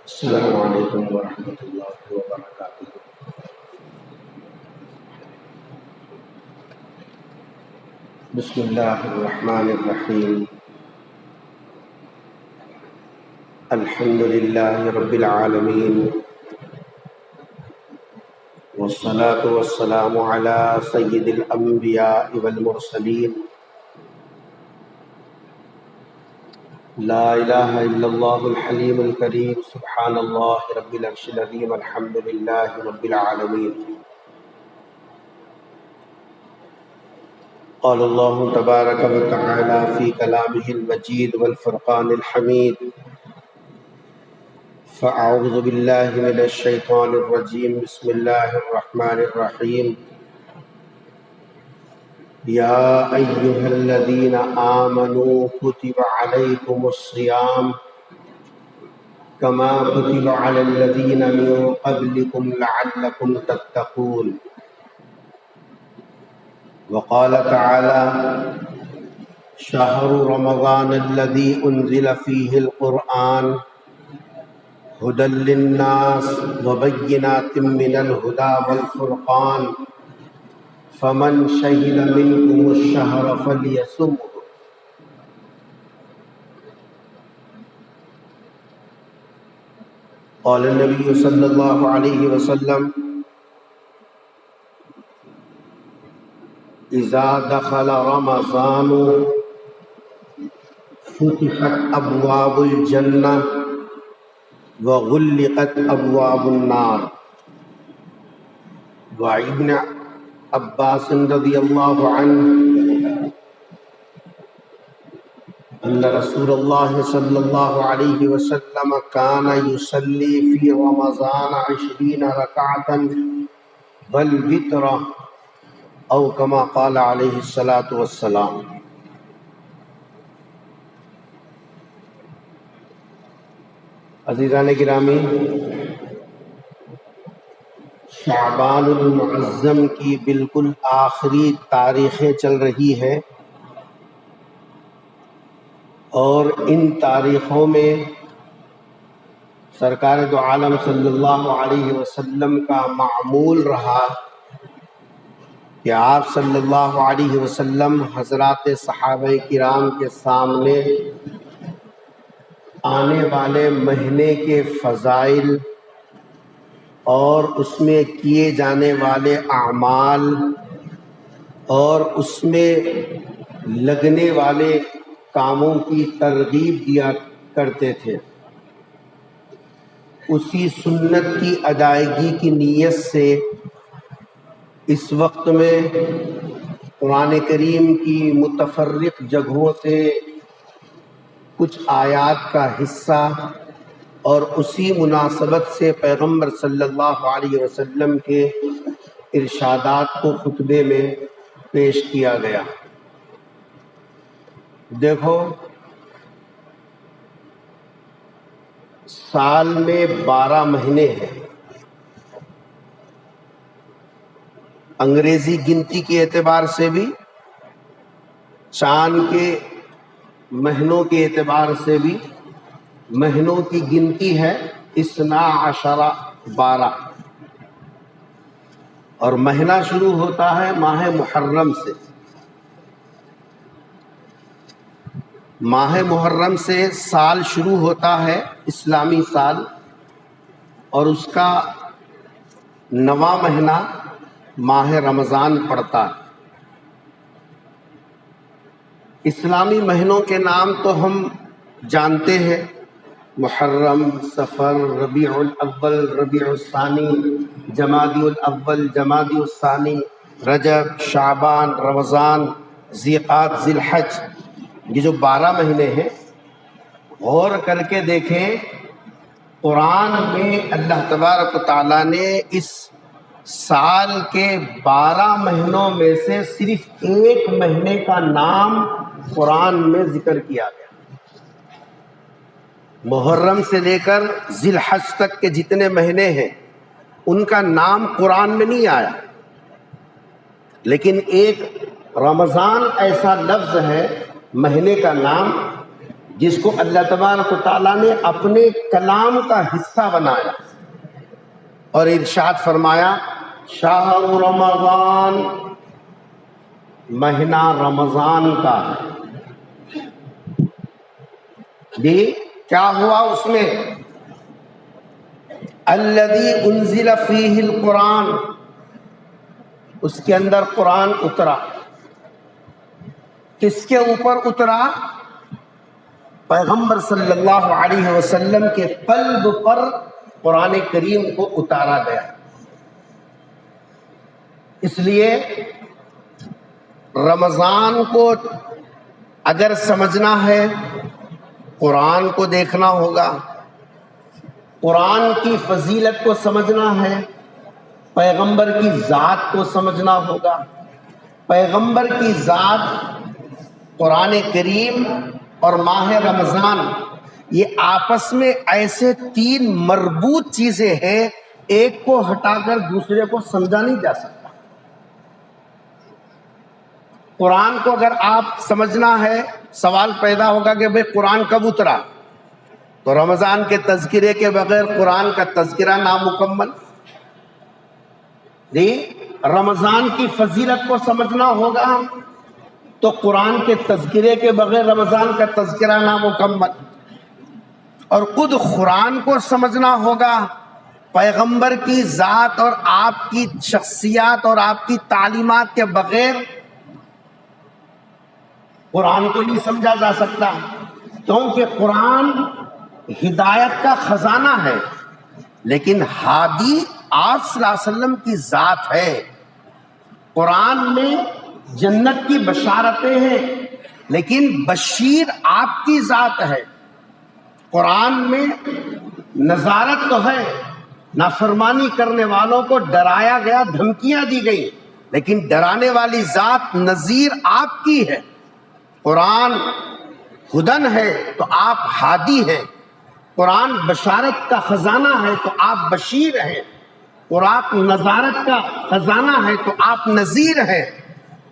السلام علیکم ورحمۃ اللہ وبرکاتہ۔ بسم اللہ الرحمن الرحیم۔ الحمد للہ رب العالمین، والصلاة والسلام علی سید الانبیاء والمرسلین، لا الہ الا اللہ الحلیم الکریم، سبحان اللہ رب العرش العظیم، الحمد للہ رب العالمین۔ قال اللہ تبارک و تعالی فی کلامہ المجید والفرقان الحمید، فاعوذ باللہ من الشیطان الرجیم، بسم اللہ الرحمن الرحیم۔ یا ایہا الذین آمنوا کتب علیکم الصیام کما کتب علی الذین من قبلکم لعلکم تتقون۔ وقال تعالی شہر رمضان الذی انزل فیہ القرآن ہدی للناس وبینات من الہدی والفرقان فمن شہد منکم الشہر فلیصمہ۔ قال النبی صلی اللہ علیہ وسلم اذا دخل رمضان فتحت ابواب الجنہ وغلقت ابواب النار۔ وابن عباس رضی اللہ عنہ ان رسول اللہ صلی اللہ علیہ وسلم کان یصلی فی رمضان 20 رکعتا والوتر او کما قال علیہ الصلاۃ والسلام۔ عزیزان گرامی، شعبان المعظم کی بالکل آخری تاریخیں چل رہی ہیں، اور ان تاریخوں میں سرکار دو عالم صلی اللہ علیہ وسلم کا معمول رہا کہ آپ صلی اللہ علیہ وسلم حضرات صحابہ کرام کے سامنے آنے والے مہینے کے فضائل اور اس میں کیے جانے والے اعمال اور اس میں لگنے والے کاموں کی ترغیب دیا کرتے تھے۔ اسی سنت کی ادائیگی کی نیت سے اس وقت میں قرآن کریم کی متفرق جگہوں سے کچھ آیات کا حصہ اور اسی مناسبت سے پیغمبر صلی اللہ علیہ وسلم کے ارشادات کو خطبے میں پیش کیا گیا۔ دیکھو، سال میں 12 مہینے ہیں، انگریزی گنتی کے اعتبار سے بھی، چاند کے مہینوں کے اعتبار سے بھی مہینوں کی گنتی ہے 12، اور مہینہ شروع ہوتا ہے ماہ محرم سے۔ ماہ محرم سے سال شروع ہوتا ہے، اسلامی سال، اور اس کا 9واں مہینہ ماہ رمضان پڑتا ہے۔ اسلامی مہینوں کے نام تو ہم جانتے ہیں، محرم، صفر، ربیع الاول، ربیع الثانی، جمادی الاول، جمادی الثانی، رجب، شعبان، رمضان، ذیقعد، ذی الحج، یہ جو 12 مہینے ہیں، غور کر کے دیکھیں، قرآن میں اللہ تبارک و تعالیٰ نے اس سال کے 12 مہینوں میں سے صرف ایک مہینے کا نام قرآن میں ذکر کیا گیا۔ محرم سے لے کر ذی الحج تک کے جتنے مہینے ہیں ان کا نام قرآن میں نہیں آیا، لیکن ایک رمضان ایسا لفظ ہے، مہینے کا نام، جس کو اللہ تبارک و تعالیٰ نے اپنے کلام کا حصہ بنایا اور ارشاد فرمایا شہر رمضان، مہینہ رمضان کا ہے۔ بھی کیا ہوا اس میں؟ الذی انزل فیہ القرآن، اس کے اندر قرآن اترا۔ کس کے اوپر اترا؟ پیغمبر صلی اللہ علیہ وسلم کے قلب پر قرآن کریم کو اتارا گیا۔ اس لیے رمضان کو اگر سمجھنا ہے قرآن کو دیکھنا ہوگا، قرآن کی فضیلت کو سمجھنا ہے، پیغمبر کی ذات کو سمجھنا ہوگا۔ پیغمبر کی ذات، قرآن کریم اور ماہ رمضان، یہ آپس میں ایسے تین مربوط چیزیں ہیں، ایک کو ہٹا کر دوسرے کو سمجھا نہیں جا سکتا۔ قرآن کو اگر آپ سمجھنا ہے، سوال پیدا ہوگا کہ بھئی قرآن کب اترا؟ تو رمضان کے تذکرے کے بغیر قرآن کا تذکرہ نامکمل۔ جی، رمضان کی فضیلت کو سمجھنا ہوگا تو قرآن کے تذکرے کے بغیر رمضان کا تذکرہ نامکمل۔ اور خود قرآن کو سمجھنا ہوگا، پیغمبر کی ذات اور آپ کی شخصیات اور آپ کی تعلیمات کے بغیر قرآن کو نہیں سمجھا جا سکتا، کیونکہ قرآن ہدایت کا خزانہ ہے، لیکن ہادی آپ صلی اللہ علیہ وسلم کی ذات ہے۔ قرآن میں جنت کی بشارتیں ہیں، لیکن بشیر آپ کی ذات ہے۔ قرآن میں نذارت تو ہے، نافرمانی کرنے والوں کو ڈرایا گیا، دھمکیاں دی گئی، لیکن ڈرانے والی ذات نذیر آپ کی ہے۔ قرآن ہدن ہے تو آپ ہادی ہیں، قرآن بشارت کا خزانہ ہے تو آپ بشیر ہیں، قرآن نذارت کا خزانہ ہے تو آپ نذیر ہیں،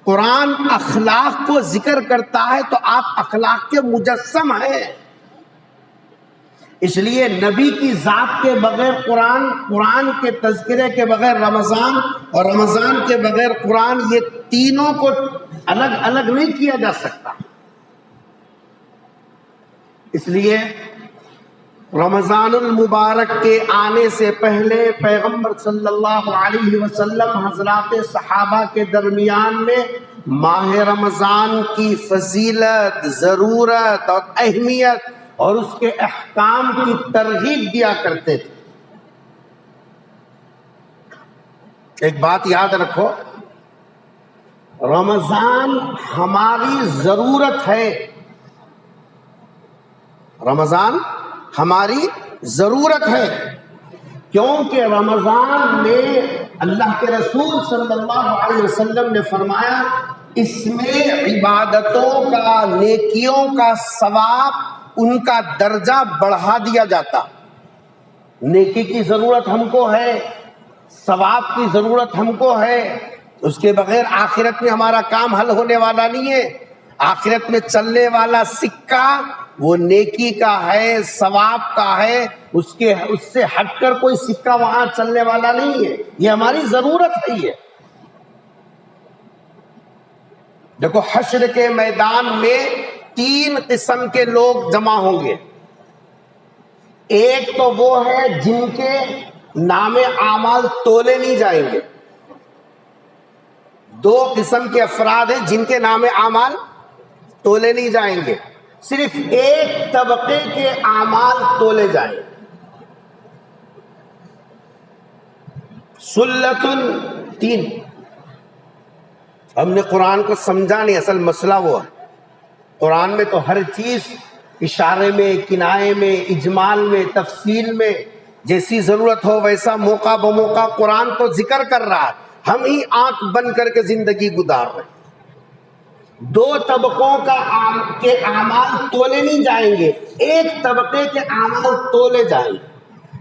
قرآن اخلاق کو ذکر کرتا ہے تو آپ اخلاق کے مجسم ہیں۔ اس لیے نبی کی ذات کے بغیر قرآن، قرآن کے تذکرے کے بغیر رمضان، اور رمضان کے بغیر قرآن، یہ تینوں کو الگ الگ نہیں کیا جا سکتا۔ اس لیے رمضان المبارک کے آنے سے پہلے پیغمبر صلی اللہ علیہ وسلم حضرات صحابہ کے درمیان میں ماہ رمضان کی فضیلت، ضرورت اور اہمیت اور اس کے احکام کی ترغیب دیا کرتے تھے۔ ایک بات یاد رکھو، رمضان ہماری ضرورت ہے، رمضان ہماری ضرورت ہے، کیونکہ رمضان میں اللہ کے رسول صلی اللہ علیہ وسلم نے فرمایا اس میں عبادتوں کا، نیکیوں کا ثواب، ان کا درجہ بڑھا دیا جاتا۔ نیکی کی ضرورت ہم کو ہے، ثواب کی ضرورت ہم کو ہے، اس کے بغیر آخرت میں ہمارا کام حل ہونے والا نہیں ہے۔ آخرت میں چلنے والا سکہ وہ نیکی کا ہے، ثواب کا ہے، اس سے ہٹ کر کوئی سکہ وہاں چلنے والا نہیں ہے، یہ ہماری ضرورت ہے۔ یہ دیکھو، حشر کے میدان میں تین قسم کے لوگ جمع ہوں گے۔ ایک تو وہ ہے جن کے نام اعمال تولے نہیں جائیں گے۔ دو قسم کے افراد ہیں جن کے نام اعمال تولے نہیں جائیں گے، صرف ایک طبقے کے اعمال تولے جائیں گے۔ سلتن، تین۔ ہم نے قرآن کو سمجھا نہیں، اصل مسئلہ وہ ہے۔ قرآن میں تو ہر چیز اشارے میں، کنایے میں، اجمال میں، تفصیل میں، جیسی ضرورت ہو ویسا موقع بموقع قرآن تو ذکر کر رہا ہے، ہم ہی آنکھ بند کر کے زندگی گزار رہے ہیں۔ دو طبقوں کے اعمال تولے نہیں جائیں گے، ایک طبقے کے اعمال تولے جائیں گے۔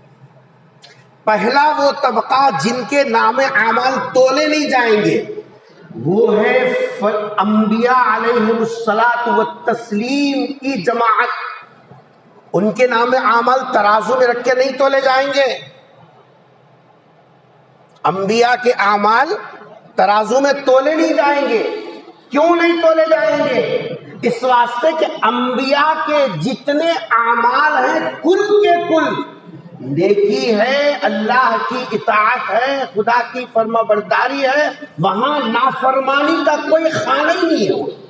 پہلا وہ طبقہ جن کے نام اعمال تولے نہیں جائیں گے، وہ ہے انبیاء علیہم الصلاۃ والتسلیم کی جماعت۔ ان کے نام اعمال ترازو میں رکھ کے نہیں تولے جائیں گے. انبیاء کے اعمال ترازو میں تولے نہیں جائیں گے. کیوں نہیں تولے جائیں گے؟ اس واسطے کہ انبیاء کے جتنے اعمال ہیں کل کے کل نیکی ہے، اللہ کی اطاعت ہے، خدا کی فرما برداری ہے، وہاں نافرمانی کا کوئی خانہ ہی نہیں ہے.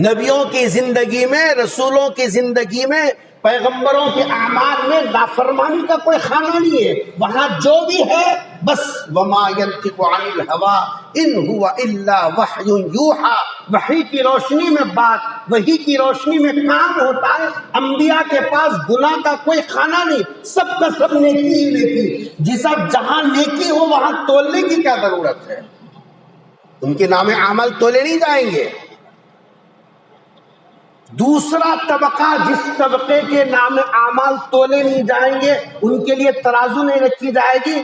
نبیوں کی زندگی میں، رسولوں کی زندگی میں، پیغمبروں کے اعمال میں نافرمانی کا کوئی خانہ نہیں ہے. وہاں جو بھی ہے بس وما ينطق عن الهوى ان هو الا وحی یوحی، وحی کی روشنی میں بات، وحی کی روشنی میں کام ہوتا ہے. انبیاء کے پاس گناہ کا کوئی خانہ نہیں، سب کا سب نیکی ہی نیکی. جیسا جہاں نیکی ہو وہاں تولنے کی کیا ضرورت ہے؟ ان کے نام اعمال تولے نہیں جائیں گے. دوسرا طبقہ جس طبقے کے نام اعمال تولے نہیں جائیں گے، ان کے لیے ترازو نہیں رکھی جائے گی.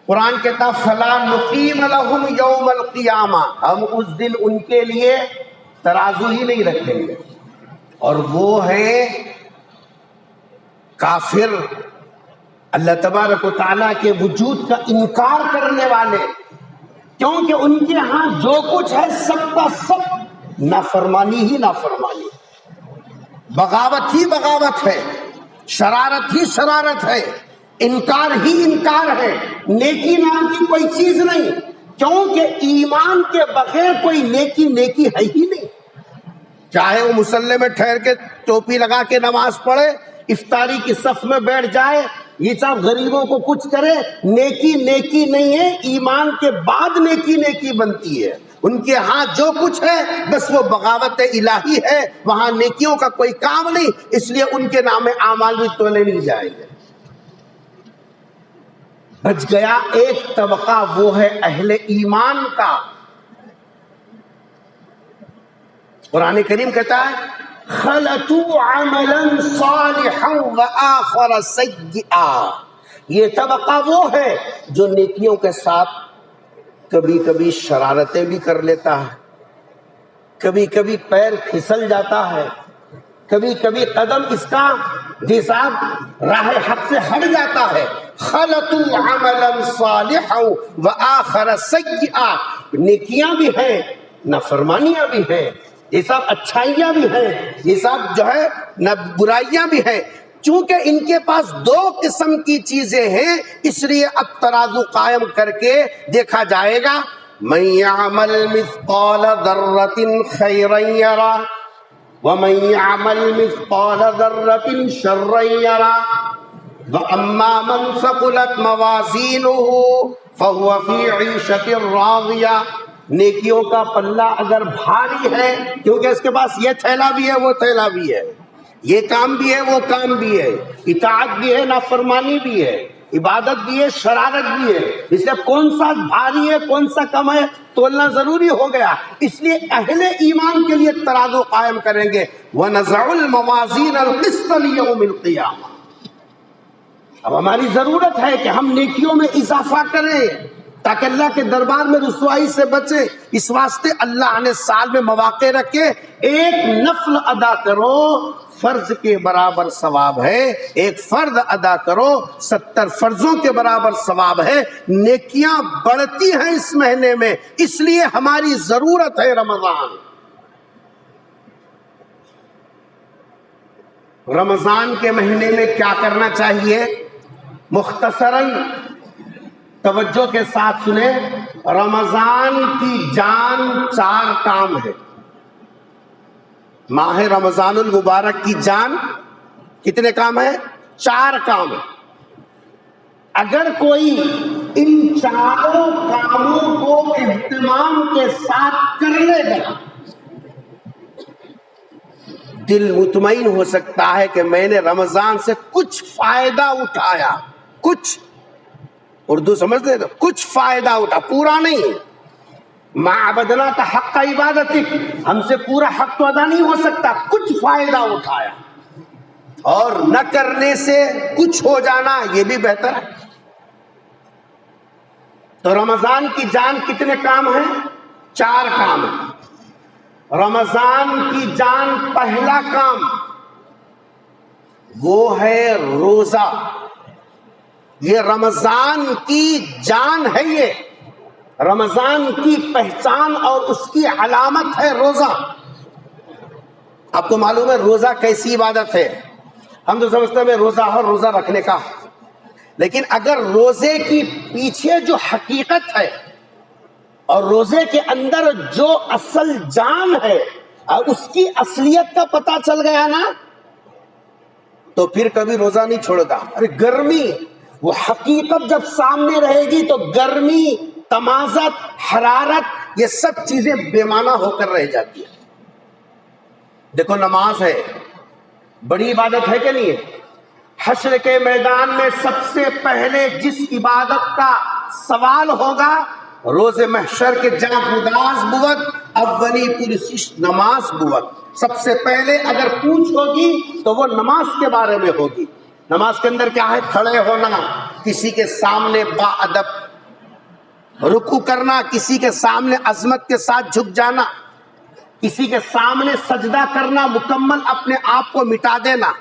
قرآن کہتا فلا نقیم لہم یوم القیامہ، ہم اس دن ان کے لیے ترازو ہی نہیں رکھیں گے. اور وہ ہے کافر، اللہ تبارک و تعالیٰ کے وجود کا انکار کرنے والے، کیونکہ ان کے ہاں جو کچھ ہے سب کا سب نافرمانی ہی نافرمانی، بغاوت ہی بغاوت ہے، شرارت ہی شرارت ہے، انکار ہی انکار ہے. نیکی نام کی کوئی چیز نہیں، کیونکہ ایمان کے بغیر کوئی نیکی نیکی ہے ہی نہیں. چاہے وہ مصلی میں ٹھہر کے ٹوپی لگا کے نماز پڑھے، افطاری کی صف میں بیٹھ جائے، یہ سب غریبوں کو کچھ کرے، نیکی نیکی نہیں ہے. ایمان کے بعد نیکی نیکی بنتی ہے. ان کے ہاں جو کچھ ہے بس وہ بغاوت الہی ہے، وہاں نیکیوں کا کوئی کام نہیں. اس لیے ان کے نام اعمال بھی تولے نہیں جائیں گے. بچ گیا ایک طبقہ، وہ ہے اہل ایمان کا. قرآن کریم کہتا ہے خلطوا عملا صالحا وآخر سیئا. یہ طبقہ وہ ہے جو نیکیوں کے ساتھ کبھی کبھی شرارتیں بھی کر لیتا ہے، کبھی کبھی پیر پھسل جاتا ہے، کبھی کبھی قدم اس کا جیسا راہ حق سے ہٹ جاتا ہے. خلطوا عملا صالحا وآخر سیئا. نیکیاں بھی ہیں، نافرمانیاں بھی ہیں، یہ سب اچھائیاں بھی ہیں، یہ سب جو ہے نہ برائیاں بھی ہیں. چونکہ ان کے پاس دو قسم کی چیزیں ہیں، اس لیے اب ترازو قائم کر کے دیکھا جائے گا. من يعمل مثقال ذرة خيرا يرى ومن يعمل مثقال ذرة شرا يرى وأما من ثقلت موازينه فهو في عيشة راضية. نیکیوں کا پلہ اگر بھاری ہے، کیونکہ اس کے پاس یہ تھیلا بھی ہے، وہ تھیلا بھی ہے، یہ کام بھی ہے، وہ کام بھی ہے، اطاعت بھی ہے، نافرمانی بھی ہے، عبادت بھی ہے، شرارت بھی ہے. اس لیے کون سا بھاری ہے کون سا کم ہے تولنا ضروری ہو گیا. اس لیے اہل ایمان کے لیے ترازو قائم کریں گے. وَنَزَعُ الْمَوَازِينَ الْقِسْطَ لِيَوْمِ الْقِيَامَةِ. اب ہماری ضرورت ہے کہ ہم نیکیوں میں اضافہ کریں تاکہ اللہ کے دربار میں رسوائی سے بچے. اس واسطے اللہ نے سال میں مواقع رکھے. ایک نفل ادا کرو، فرض کے برابر ثواب ہے. ایک فرض ادا کرو، 70 فرضوں کے برابر ثواب ہے. نیکیاں بڑھتی ہیں اس مہینے میں، اس لیے ہماری ضرورت ہے رمضان. رمضان کے مہینے میں کیا کرنا چاہیے؟ مختصراً توجہ کے ساتھ سنیں. رمضان کی جان 4 کام ہے. ماہ رمضان المبارک کی جان کتنے کام ہیں؟ 4 کام ہیں. اگر کوئی ان 4 کاموں کو اہتمام کے ساتھ کر لے گا، دل مطمئن ہو سکتا ہے کہ میں نے رمضان سے کچھ فائدہ اٹھایا. کچھ، اردو سمجھتے تو کچھ فائدہ اٹھا، پورا نہیں. ما عبدنا کا حق کا عبادت، ہم سے پورا حق تو ادا نہیں ہو سکتا، کچھ فائدہ اٹھایا. اور نہ کرنے سے کچھ ہو جانا یہ بھی بہتر ہے. تو رمضان کی جان کتنے کام ہیں؟ 4 کام ہیں. رمضان کی جان پہلا کام وہ ہے روزہ. یہ رمضان کی جان ہے، یہ رمضان کی پہچان اور اس کی علامت ہے روزہ. آپ کو معلوم ہے روزہ کیسی عبادت ہے؟ ہم تو سمجھتے ہیں روزہ اور روزہ رکھنے کا، لیکن اگر روزے کی پیچھے جو حقیقت ہے اور روزے کے اندر جو اصل جان ہے اور اس کی اصلیت کا پتہ چل گیا نا تو پھر کبھی روزہ نہیں چھوڑتا. ارے گرمی، وہ حقیقت جب سامنے رہے گی تو گرمی، تمازت، حرارت، یہ سب چیزیں بے معنی ہو کر رہ جاتی ہیں. دیکھو نماز ہے، بڑی عبادت ہے کہ نہیں ہے؟ حشر کے میدان میں سب سے پہلے جس عبادت کا سوال ہوگا روز محشر کے جہاں اداس بود اولی پرسش نماز بود. سب سے پہلے اگر پوچھ ہوگی تو وہ نماز کے بارے میں ہوگی. نماز کے اندر کیا ہے؟ کھڑے ہونا، کسی کے سامنے با ادب رکوع کرنا، کسی کے سامنے عظمت کے ساتھ جھک جانا، کسی کے سامنے سجدہ کرنا، مکمل اپنے آپ کو مٹا دینا.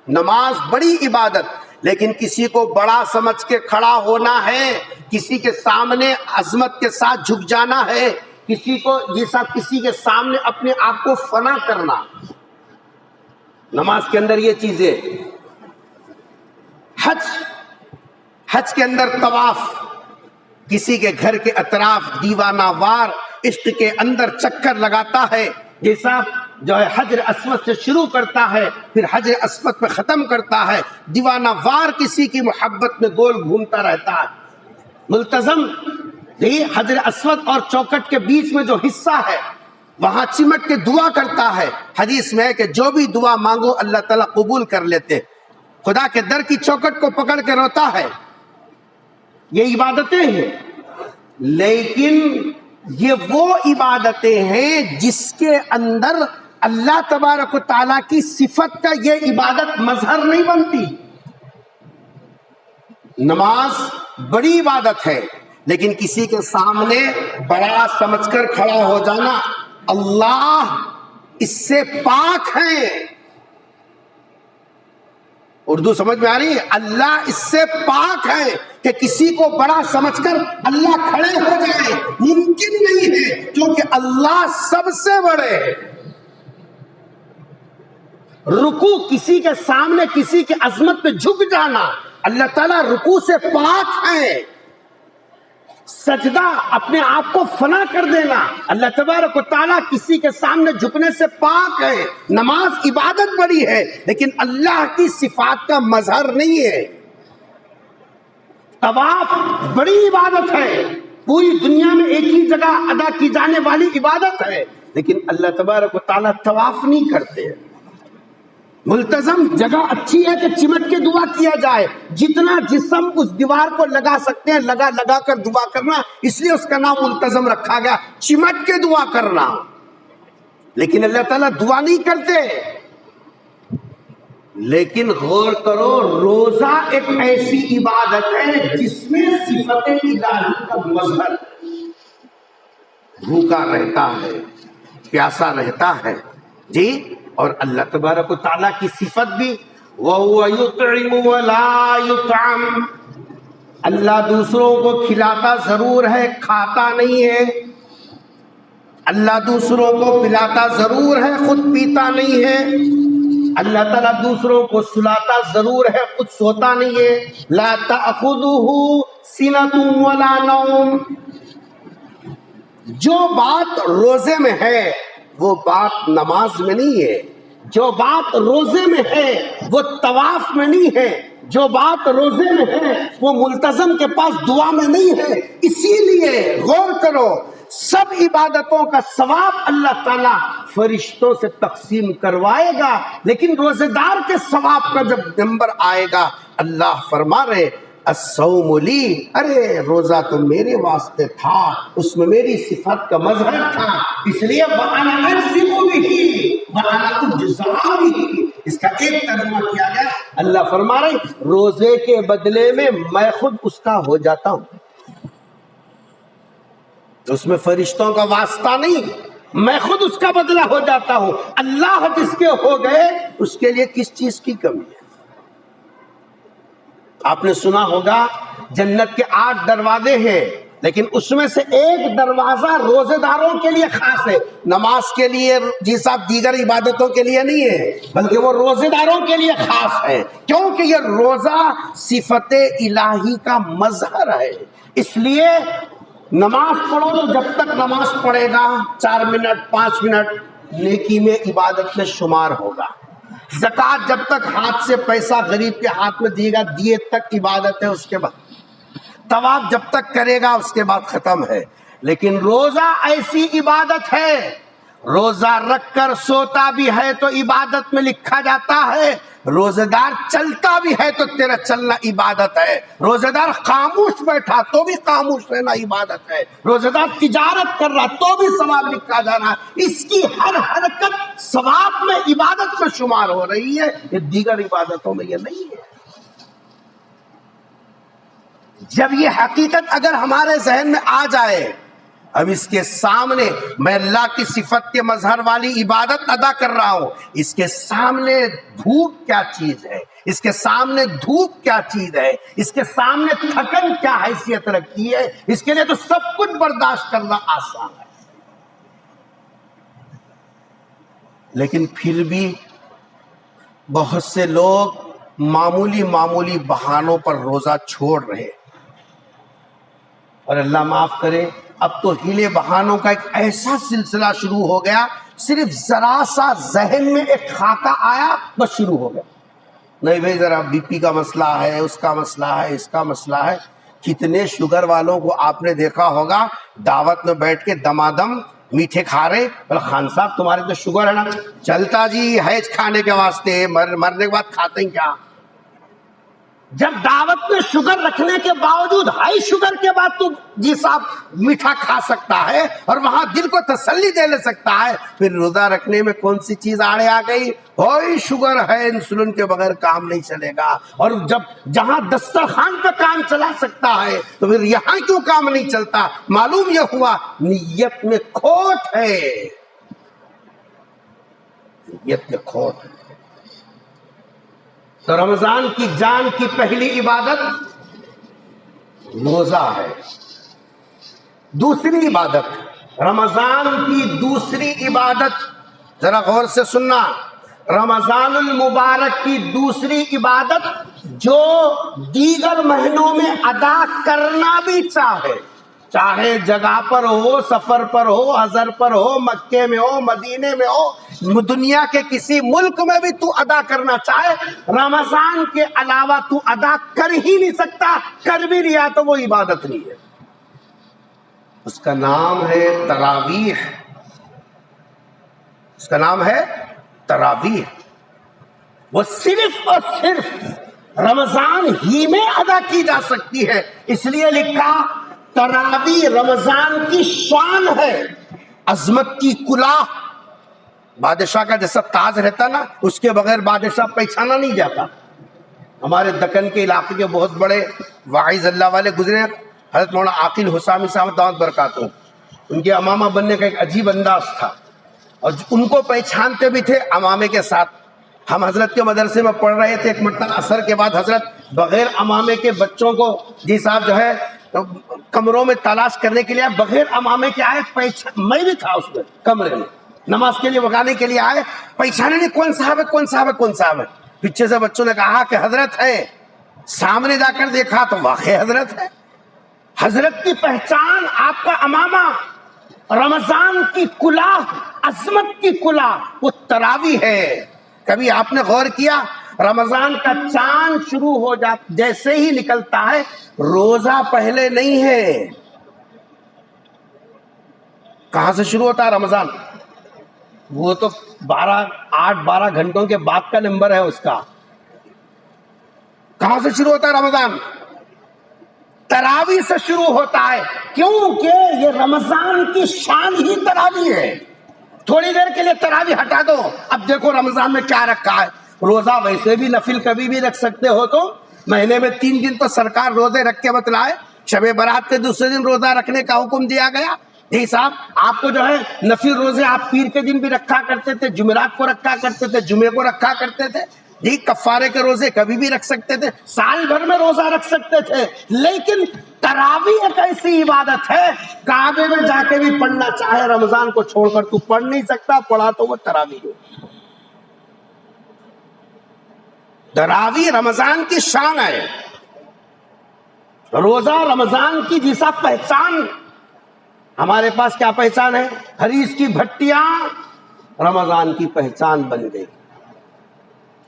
نماز بڑی عبادت، لیکن کسی کو بڑا سمجھ کے کھڑا ہونا ہے، کسی کے سامنے عظمت کے ساتھ جھک جانا ہے، کسی کو جیسا کسی کے سامنے اپنے آپ کو فنا کرنا. نماز کے اندر یہ چیزیں. حج کے اندر طواف، کسی کے گھر کے اطراف دیوانہ وار عشق کے اندر چکر لگاتا ہے، جیسا جو ہے حجر اسود سے شروع کرتا ہے پھر حجر اسود پہ ختم کرتا ہے، دیوانہ وار کسی کی محبت میں گول گھومتا رہتا ہے. ملتزم حجر اسود اور چوکٹ کے بیچ میں جو حصہ ہے وہاں چمٹ کے دعا کرتا ہے. حدیث میں ہے کہ جو بھی دعا مانگو اللہ تعالیٰ قبول کر لیتے. خدا کے در کی چوکٹ کو پکڑ کے روتا ہے. یہ عبادتیں ہیں، لیکن یہ وہ عبادتیں ہیں جس کے اندر اللہ تبارک و تعالیٰ کی صفت کا یہ عبادت مظہر نہیں بنتی. نماز بڑی عبادت ہے، لیکن کسی کے سامنے بڑا سمجھ کر کھڑا ہو جانا، اللہ اس سے پاک ہے. اردو سمجھ میں آ رہی ہے؟ اللہ اس سے پاک ہے کہ کسی کو بڑا سمجھ کر اللہ کھڑے ہو جائے، ممکن نہیں ہے، کیونکہ اللہ سب سے بڑے ہے. رکوع کسی کے سامنے کسی کی عظمت پہ جھک جانا، اللہ تعالیٰ رکوع سے پاک ہے. سجدہ اپنے آپ کو فنا کر دینا، اللہ تبارک و تعالیٰ کسی کے سامنے جھکنے سے پاک ہے. نماز عبادت بڑی ہے لیکن اللہ کی صفات کا مظہر نہیں ہے. طواف بڑی عبادت ہے، پوری دنیا میں ایک ہی جگہ ادا کی جانے والی عبادت ہے، لیکن اللہ تبارک و تعالیٰ طواف نہیں کرتے. ملتزم جگہ اچھی ہے کہ چمٹ کے دعا کیا جائے، جتنا جسم اس دیوار کو لگا سکتے ہیں لگا لگا کر دعا کرنا، اس لیے اس کا نام ملتزم رکھا گیا، چمٹ کے دعا کرنا. لیکن اللہ تعالیٰ دعا نہیں کرتے. لیکن غور کرو، روزہ ایک ایسی عبادت ہے جس میں صفت الہی کا مظہر، بھوکا رہتا ہے، پیاسا رہتا ہے جی. اور اللہ تبارک و تعالیٰ کی صفت بھی وَهُوَ يُطْعِمُ وَلَا يُطْعَمُ، اللہ دوسروں کو کھلاتا ضرور ہے، کھاتا نہیں ہے. اللہ دوسروں کو پلاتا ضرور ہے، خود پیتا نہیں ہے. اللہ تعالیٰ دوسروں کو سلاتا ضرور ہے، خود سوتا نہیں ہے. لَا تَأْخُذُهُ سِنَةٌ وَلَا نَوْمٌ. جو بات روزے میں ہے وہ بات نماز میں نہیں ہے، جو بات روزے میں ہے وہ طواف میں نہیں ہے، جو بات روزے میں ہے وہ ملتزم کے پاس دعا میں نہیں ہے. اسی لیے غور کرو، سب عبادتوں کا ثواب اللہ تعالیٰ فرشتوں سے تقسیم کروائے گا، لیکن روزے دار کے ثواب کا جب نمبر آئے گا اللہ فرما رہے الصوم لی، ارے روزہ تو میرے واسطے تھا، اس میں میری صفات کا مظہر تھا، اس لیے وَأَنَا أَجْزِئُ بِهِ وَأَنَا أُجْزَىٰ بِهِ. اس کا ایک ترجمہ کیا گیا، اللہ فرما رہے روزے کے بدلے میں میں خود اس کا ہو جاتا ہوں. اس میں فرشتوں کا واسطہ نہیں، میں خود اس کا بدلہ ہو جاتا ہوں. اللہ جس کے ہو گئے اس کے لیے کس چیز کی کمی ہے؟ آپ نے سنا ہوگا جنت کے 8 دروازے ہیں، لیکن اس میں سے ایک دروازہ روزے داروں کے لیے خاص ہے، نماز کے لیے جی صاحب دیگر عبادتوں کے لیے نہیں ہے، بلکہ وہ روزے داروں کے لیے خاص ہے، کیونکہ یہ روزہ صفت الہی کا مظہر ہے۔ اس لیے نماز پڑھو تو جب تک نماز پڑھے گا 4 منٹ 5 منٹ نیکی میں عبادت میں شمار ہوگا۔ زکوٰۃ جب تک ہاتھ سے پیسہ غریب کے ہاتھ میں دیے گا دیے تک عبادت ہے، اس کے بعد طواف جب تک کرے گا اس کے بعد ختم ہے۔ لیکن روزہ ایسی عبادت ہے، روزہ رکھ کر سوتا بھی ہے تو عبادت میں لکھا جاتا ہے، روزہ دار چلتا بھی ہے تو تیرا چلنا عبادت ہے، روزہ دار خاموش بیٹھا تو بھی خاموش رہنا عبادت ہے، روزہ دار تجارت کر رہا تو بھی ثواب لکھا جانا، اس کی ہر حرکت ثواب میں عبادت میں شمار ہو رہی ہے، یہ دیگر عبادتوں میں یہ نہیں ہے۔ جب یہ حقیقت اگر ہمارے ذہن میں آ جائے، اب اس کے سامنے میں اللہ کی صفت کے مظہر والی عبادت ادا کر رہا ہوں، اس کے سامنے دھوپ کیا چیز ہے، اس کے سامنے دھوپ کیا چیز ہے، اس کے سامنے تھکن کیا حیثیت رکھتی ہے، اس کے لیے تو سب کچھ برداشت کرنا آسان ہے۔ لیکن پھر بھی بہت سے لوگ معمولی بہانوں پر روزہ چھوڑ رہے، اور اللہ معاف کرے اب تو ہیلے بہانوں کا ایک ایسا سلسلہ شروع ہو گیا، صرف ذرا سا ذہن میں ایک خاکہ آیا بس شروع ہو گیا، نہیں بھائی ذرا بی پی کا مسئلہ ہے، اس کا مسئلہ ہے، اس کا مسئلہ ہے۔ کتنے شوگر والوں کو آپ نے دیکھا ہوگا دعوت میں بیٹھ کے دمادم میٹھے کھا رہے، بولے خان صاحب تمہارے تو شوگر ہے نا، چلتا جی حیض کھانے کے واسطے، مرنے کے بعد کھاتے ہیں کیا؟ جب دعوت میں شوگر رکھنے کے باوجود ہائی شوگر کے بعد تو جی صاحب میٹھا کھا سکتا ہے اور وہاں دل کو تسلی دے لے سکتا ہے، پھر روزہ رکھنے میں کون سی چیز آڑے آ گئی؟ ہوئی شوگر ہے، انسولین کے بغیر کام نہیں چلے گا، اور جب جہاں دسترخوان پہ کام چلا سکتا ہے تو پھر یہاں کیوں کام نہیں چلتا؟ معلوم یہ ہوا نیت میں کھوٹ ہے، نیت میں کھوٹ ہے۔ تو رمضان کی جان کی پہلی عبادت روزہ ہے۔ دوسری عبادت، رمضان کی دوسری عبادت، ذرا غور سے سننا، رمضان المبارک کی دوسری عبادت جو دیگر مہینوں میں ادا کرنا بھی چاہے جگہ پر ہو، سفر پر ہو، حضر پر ہو، مکے میں ہو، مدینے میں ہو، دنیا کے کسی ملک میں بھی تو ادا کرنا چاہے، رمضان کے علاوہ تو ادا کر ہی نہیں سکتا، کر بھی لیا تو وہ عبادت نہیں ہے۔ اس کا نام ہے تراویح، اس کا نام ہے تراویح۔ وہ صرف اور صرف رمضان ہی میں ادا کی جا سکتی ہے، اس لیے لکھا تراویح رمضان کی شان ہے، عظمت کی کلاه۔ بادشاہ کا جیسا تاج رہتا نا، اس کے بغیر بادشاہ پہچانا نہیں جاتا۔ ہمارے دکن کے علاقے کے بہت بڑے واعظ اللہ والے گزرے، حضرت مولانا عاقل حسامی صاحب دعوت برکاتہ، ان کے امامہ بننے کا ایک عجیب انداز تھا، اور ان کو پہچانتے بھی تھے امامے کے ساتھ۔ ہم حضرت کے مدرسے میں پڑھ رہے تھے، ایک مرتبہ عصر کے بعد حضرت بغیر امامے کے بچوں کو جی صاحب جو ہے کمروں میں تلاش کرنے کے لیے بغیر امامے کے آئے، میں بھی تھا اس میں کمرے میں، نماز کے لیے وگانے کے لیے آئے، پہچانے نہیں کون صاحب ہے کون صاحب ہے کون صاحب ہے۔ پیچھے سے بچوں نے کہا کہ حضرت ہے، سامنے جا کر دیکھا تو واقعی حضرت ہے۔ حضرت کی پہچان آپ کا امامہ، رمضان کی کلاه، عظمت کی کلاه وہ تراویح ہے۔ کبھی آپ نے غور کیا رمضان کا چاند شروع ہو جاتا جیسے ہی نکلتا ہے، روزہ پہلے نہیں ہے۔ کہاں سے شروع ہوتا ہے رمضان؟ وہ تو 8-12 گھنٹوں کے بعد کا نمبر ہے اس کا۔ کہاں سے شروع ہوتا ہے رمضان؟ تراویح سے شروع ہوتا ہے، کیونکہ یہ رمضان کی شان ہی تراویح ہے۔ تھوڑی دیر کے لیے تراویح ہٹا دو، اب دیکھو رمضان میں کیا رکھا ہے۔ روزہ ویسے بھی نفل کبھی بھی رکھ سکتے ہو، تو مہینے میں 3 دن تو سرکار روزے رکھ کے بتلائے، شب برات کے دوسرے دن روزہ رکھنے کا حکم دیا گیا۔ جی صاحب آپ کو جو ہے نفل روزے آپ پیر کے دن بھی رکھا کرتے تھے، جمعرات کو رکھا کرتے تھے، جمعے کو رکھا کرتے تھے، جی کفارے کے روزے کبھی بھی رکھ سکتے تھے، سال بھر میں روزہ رکھ سکتے تھے، لیکن تراویح ایک ایسی عبادت ہے کعبے میں جا کے بھی پڑھنا چاہے رمضان کو چھوڑ کر تو پڑھ نہیں سکتا، پڑھا تو وہ تراویح ہو۔ تراویح رمضان کی شان ہے، روزہ رمضان کی جیسا پہچان۔ ہمارے پاس کیا پہچان ہے؟ حریص کی بھٹیاں رمضان کی پہچان بن گئی،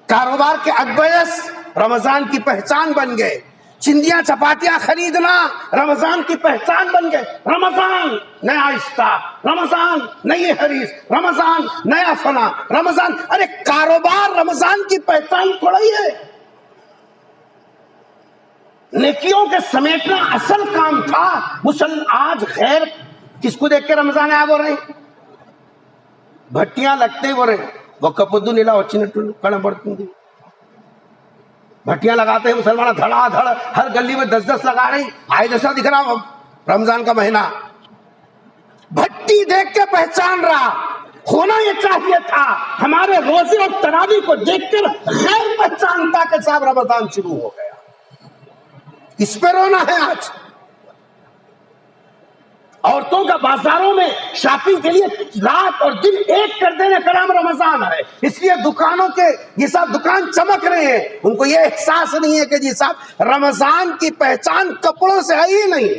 کاروبار کے اگبیس رمضان کی پہچان بن گئے، چندیاں چپاتیاں خریدنا رمضان کی پہچان بن گئے۔ رمضان نیا اسٹاک، رمضان نئی حریص، رمضان نیا فنا، رمضان، ارے کاروبار رمضان کی پہچان تھوڑا ہی ہے۔ نیکیوں کے سمیٹنا اصل کام تھا، آج خیر کس کو دیکھ کے رمضان آ رہے ہیں؟ بھٹیاں لگتے ہی رہے وہ کپدو نیلا وچنٹو کڑ پڑتی، بھٹیاں لگاتے ہیں مسلمان دھڑا دھڑ، ہر گلی میں 10 لگا رہی، آئے جیسا دکھ رہا رمضان کا مہینہ، بھٹی دیکھ کے پہچان رہا۔ ہونا یہ چاہیے تھا ہمارے روزے اور تراویح کو دیکھ کر غیر پہچانتا کہ صاحب رمضان شروع ہو گیا۔ اس پہ رونا ہے آج۔ عورتوں کا بازاروں میں شاپنگ کے لیے رات اور دن ایک کر دینے کا نام رمضان ہے، اس لیے دکانوں کے یہ صاحب دکان چمک رہے ہیں، ان کو یہ احساس نہیں ہے کہ جی صاحب رمضان کی پہچان کپڑوں سے ہے ہی نہیں۔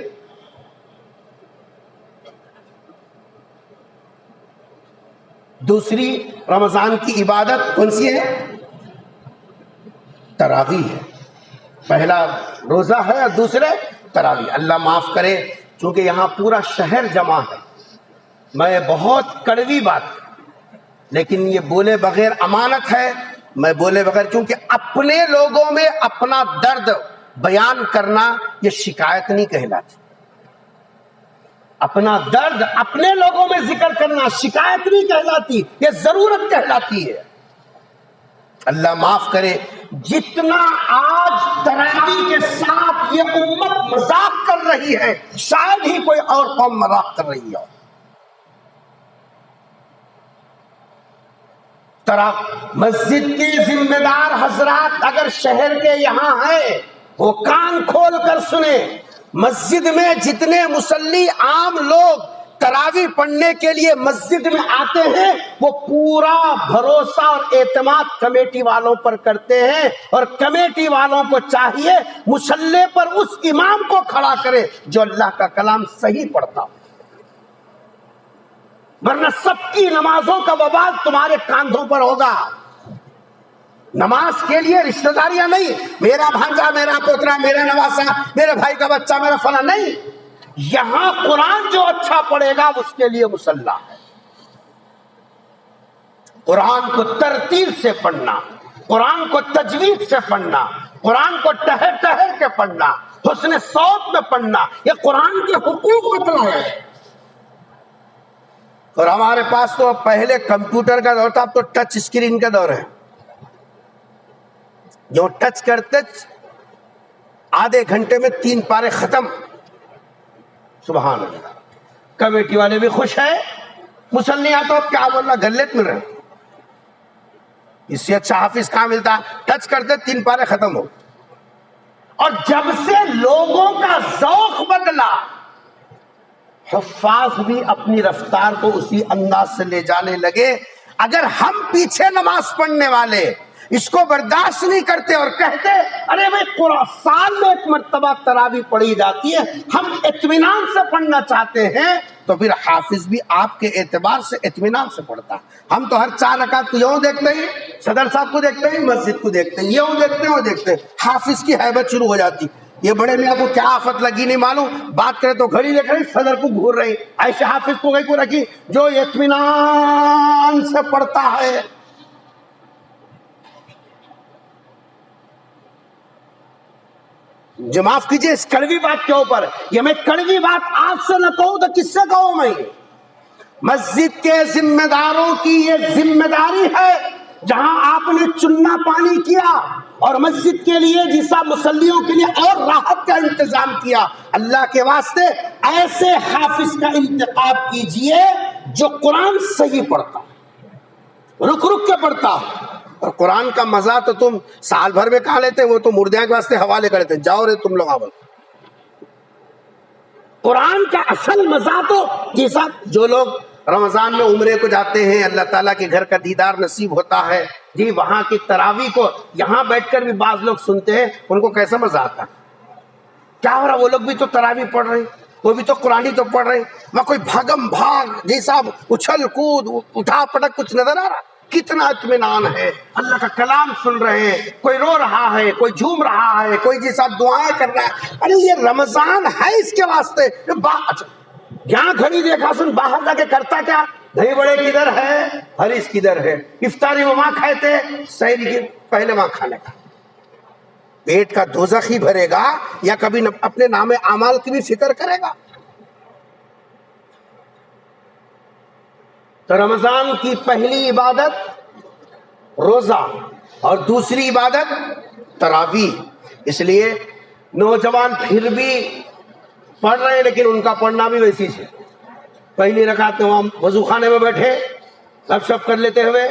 دوسری رمضان کی عبادت کون سی ہے؟ تراویح ہے۔ پہلا روزہ ہے اور دوسرے تراویح۔ اللہ معاف کرے چونکہ یہاں پورا شہر جمع ہے، میں بہت کڑوی بات لیکن یہ بولے بغیر امانت ہے، میں بولے بغیر، کیونکہ اپنے لوگوں میں اپنا درد بیان کرنا یہ شکایت نہیں کہلاتی، اپنا درد اپنے لوگوں میں ذکر کرنا شکایت نہیں کہلاتی، یہ ضرورت کہلاتی ہے۔ اللہ معاف کرے جتنا آج تراویح کے ساتھ یہ امت مذاق کر رہی ہے شاید ہی کوئی اور قوم مذاق کر رہی ہو۔ مسجد کی ذمہ دار حضرات اگر شہر کے یہاں ہیں وہ کان کھول کر سنیں، مسجد میں جتنے مصلی عام لوگ تراویح پڑھنے کے لیے مسجد میں آتے ہیں وہ پورا بھروسہ اور اعتماد کمیٹی والوں پر کرتے ہیں، اور کمیٹی والوں کو چاہیے مصلی پر اس امام کو کھڑا کرے جو اللہ کا کلام صحیح پڑھتا ہو، ورنہ سب کی نمازوں کا وبال تمہارے کاندھوں پر ہوگا۔ نماز کے لیے رشتہ داریاں نہیں، میرا بھانجا، میرا پوترا، میرا نواسا، میرے بھائی کا بچہ، میرا فلاں، نہیں، یہاں قرآن جو اچھا پڑھے گا اس کے لیے مصلی ہے۔ قرآن کو ترتیل سے پڑھنا، قرآن کو تجوید سے پڑھنا، قرآن کو ٹہر ٹہر کے پڑھنا، حسن صوت میں پڑھنا، یہ قرآن کے حقوق بتلائے ہیں۔ اور ہمارے پاس تو پہلے کمپیوٹر کا دور تھا، اب تو ٹچ اسکرین کا دور ہے، جو ٹچ کرتے آدھے گھنٹے میں 3 پارے ختم۔ سبحان اللہ، کمیٹی والے بھی خوش ہیں، مسلیاں تو اب کیا بولنا گلت مل رہے، اس سے اچھا حافظ کہاں ملتا، ٹچ کرتے 3 پارے ختم ہو۔ اور جب سے لوگوں کا ذوق بدلا حفاظ بھی اپنی رفتار کو اسی انداز سے لے جانے لگے۔ اگر ہم پیچھے نماز پڑھنے والے اس کو برداشت نہیں کرتے اور کہتے ارے بھائی قرآن سال میں 1 مرتبہ تراویح پڑھی جاتی ہے، ہم اطمینان سے پڑھنا چاہتے ہیں، تو پھر حافظ بھی آپ کے اعتبار سے اطمینان سے پڑھتا ہے۔ ہم تو ہر 4 رکعت کو یوں دیکھتے ہیں، صدر صاحب کو دیکھتے ہیں، مسجد کو دیکھتے ہیں، یوں دیکھتے ہیں وہ دیکھتے ہیں، حافظ کی ہیبت شروع ہو جاتی۔ یہ بڑے میاں کو کیا آفت لگی نہیں معلوم، بات کرے تو گھڑی دیکھ رہی، صدر کو گھور رہی، ایسے حافظ کو کو رکھی جو اطمینان سے پڑھتا ہے۔ جو معاف کیجئے اس کڑوی بات کے اوپر، یہ میں کڑوی بات آپ سے نہ کہوں تو کس سے کہوں میں؟ مسجد کے ذمہ داروں کی یہ ذمہ داری ہے، جہاں آپ نے چننا پانی کیا اور مسجد کے لیے جیسا مصلیوں کے لیے اور راحت کا انتظام کیا، اللہ کے واسطے ایسے حافظ کا انتخاب کیجئے جو قرآن صحیح پڑھتا، رک رک کے پڑھتا، اور قرآن کا مزہ تو تم سال بھر میں کہاں لیتے ہیں، وہ تو مردیاں کے واسطے حوالے کرتے ہیں، جاؤ رے تم لوگ آؤ۔ قرآن کا اصل مزہ تو جی صاحب جو لوگ رمضان میں عمرے کو جاتے ہیں، اللہ تعالیٰ کے گھر کا دیدار نصیب ہوتا ہے جی، وہاں کی تراویح کو یہاں بیٹھ کر بھی بعض لوگ سنتے ہیں، ان کو کیسا مزہ آتا ہے، کیا ہو رہا، وہ لوگ بھی تو تراویح پڑھ رہے ہیں، وہ بھی تو قرآن ہی تو پڑھ رہے ہیں، وہاں کوئی بھاگم بھاگ جی صاحب اچھل کود اٹھا پٹک کچھ نظر آ رہا، کتنا اطمینان ہے، اللہ کا کلام سن رہے ہیں، کوئی رو رہا ہے، کوئی جھوم رہا ہے، کوئی جی صاحب دعائیں کر رہا ہے، ارے یہ رمضان ہے اس کے واسطے۔ اچھا یہاں گھڑی دیکھا سن، باہر جا کے کرتا کیا، دہی بڑے کدھر ہے، حریص کدھر ہے، افطاری میں وہاں کھائے تھے، سحری کے پہلے وہاں کھانے کا، پیٹ کا دوزخ ہی بھرے گا یا کبھی اپنے نام اعمال کی بھی فکر کرے گا؟ تو رمضان کی پہلی عبادت روزہ اور دوسری عبادت تراویح، اس لیے نوجوان پھر بھی پڑھ رہے ہیں، لیکن ان کا پڑھنا بھی ویسی ہے، پہلی رکعت میں وہاں وضو خانے میں بیٹھے گپ شپ کر لیتے ہوئے،